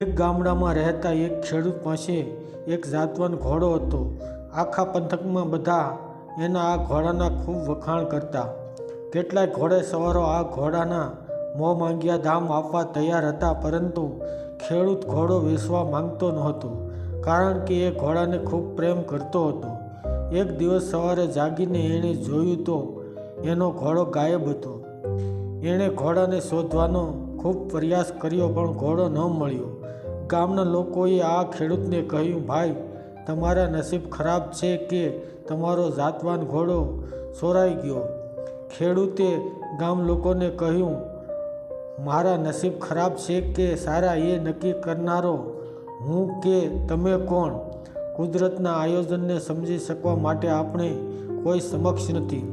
એક ગામડામાં રહેતા એક ખેડૂત પાસે એક જાતવાન ઘોડો હતો. આખા પંથકમાં બધા એના આ ઘોડાના ખૂબ વખાણ કરતા. કેટલાય ઘોડેસવારો આ ઘોડાના મોં માંગ્યા દામ આપવા તૈયાર હતા, પરંતુ ખેડૂત ઘોડો વેચવા માંગતો નહોતો, કારણ કે એ ઘોડાને ખૂબ પ્રેમ કરતો હતો. એક દિવસ સવારે જાગીને એણે જોયું તો એનો ઘોડો ગાયબ હતો. એણે ઘોડાને શોધવાનો ખૂબ પ્રયાસ કર્યો, પણ ઘોડો ન મળ્યો. ગામના લોકોએ આ ખેડૂતને કહ્યું, ભાઈ, તમારા નસીબ ખરાબ છે કે તમારો જાતવાન ઘોડો ચોરાઈ ગયો. ખેડૂતે ગામ લોકોને કહ્યું, મારા નસીબ ખરાબ છે કે સારા એ નક્કી કરનારો હું કે તમે કોણ? કુદરતના આયોજનને સમજી શકવા માટે આપણે કોઈ સમક્ષ નથી.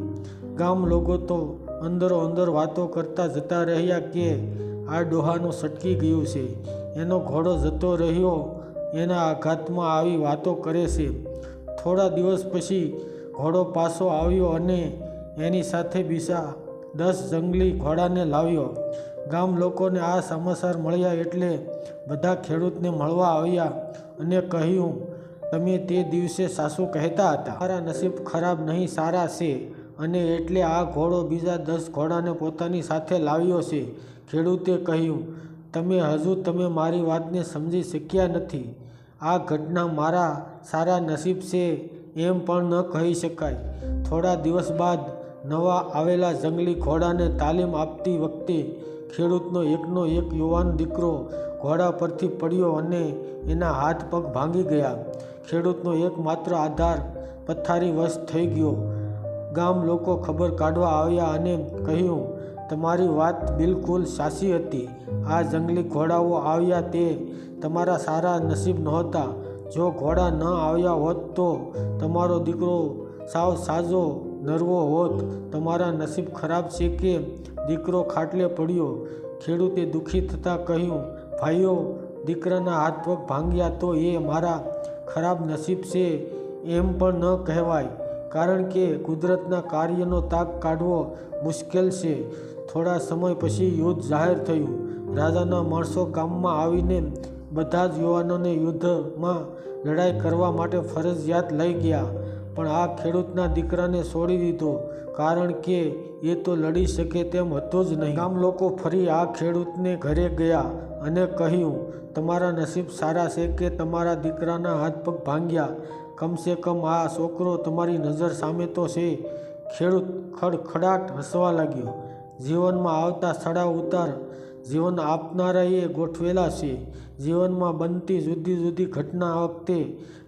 ગામ લોકો તો અંદરો અંદર વાતો કરતા જતા રહ્યા કે આ ડોહાનું સટકી ગયું છે, એનો ઘોડો જતો રહ્યો, એના આઘાતમાં આવી વાતો કરે છે. થોડા દિવસ પછી ઘોડો પાછો આવ્યો અને એની સાથે બીજા 10 જંગલી ઘોડાને લાવ્યો. ગામ લોકોને આ સમાચાર મળ્યા એટલે બધા ખેડૂતને મળવા આવ્યા અને કહ્યું, તમે તે દિવસે સાચું કહેતા હતા. મારા નસીબ ખરાબ નહીં, સારા છે, અને એટલે આ ઘોડો બીજા 10 ઘોડાને પોતાની સાથે લાવ્યો છે. ખેડૂતે કહ્યું, તમે મારી વાતને સમજી શક્યા નથી. આ ઘટના મારા સારા નસીબ છે એમ પણ ન કહી શકાય. થોડા દિવસ બાદ નવા આવેલા જંગલી ઘોડાને તાલીમ આપતી વખતે ખેડૂતનો એકનો એક યુવાન દીકરો ઘોડા પરથી પડ્યો અને એના હાથ પગ ભાંગી ગયા. ખેડૂતનો એકમાત્ર આધાર પથારીવશ થઈ ગયો. ગામ લોકો ખબર કાઢવા આવ્યા અને કહ્યું, તમારી વાત બિલકુલ સાચી હતી. આ જંગલી ઘોડાઓ આવ્યા તે તમારા સારા નસીબ નહોતા. જો ઘોડા ન આવ્યા હોત તો તમારો દીકરો સાવ સાજો નરવો હોત. તમારા નસીબ ખરાબ છે કે દીકરો ખાટલે પડ્યો. ખેડૂતે દુઃખી થતાં કહ્યું, ભાઈઓ, દીકરાના હાથ પગ ભાંગ્યા તો એ મારા ખરાબ નસીબ છે એમ પણ ન કહેવાય, કારણ કે કુદરતના કાર્યનો તાક કાઢવો મુશ્કેલ છે. થોડા સમય પછી યુદ્ધ જાહેર થયું. રાજાના માણસો ગામમાં આવીને બધા જ યુવાનોને યુદ્ધમાં લડાઈ કરવા માટે ફરજિયાત લઈ ગયા, પણ આ ખેડૂતના દીકરાને છોડી દીધો, કારણ કે એ તો લડી શકે તેમ હતો જ નહીં. ગામ લોકો ફરી આ ખેડૂતને ઘરે ગયા અને કહ્યું, તમારા નસીબ સારા છે કે તમારા દીકરાના હાથ પગ ભાંગ્યા. કમસે કમ આ છોકરો તમારી નજર સામે તો છે. ખેડૂત ખડખડાટ હસવા લાગ્યો. જીવનમાં આવતા ચડાવ ઉતાર જીવન આપનારાએ ગોઠવેલા છે. જીવનમાં બનતી જુદી જુદી ઘટના વખતે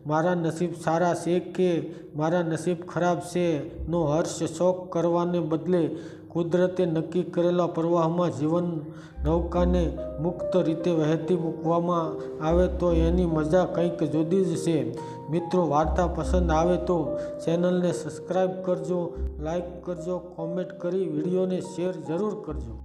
મારા નસીબ સારા છે કે મારા નસીબ ખરાબ છે નો હર્ષ શોક કરવાને બદલે કુદરતે નક્કી કરેલા પ્રવાહમાં જીવન નૌકાને મુક્ત રીતે વહેતી મૂકવામાં આવે તો એની મજા કંઈક જુદી જ છે. મિત્રો, વાર્તા પસંદ આવે તો ચેનલને સબસ્ક્રાઈબ કરજો, લાઈક કરજો, કોમેન્ટ કરી વિડીયોને શેર જરૂર કરજો.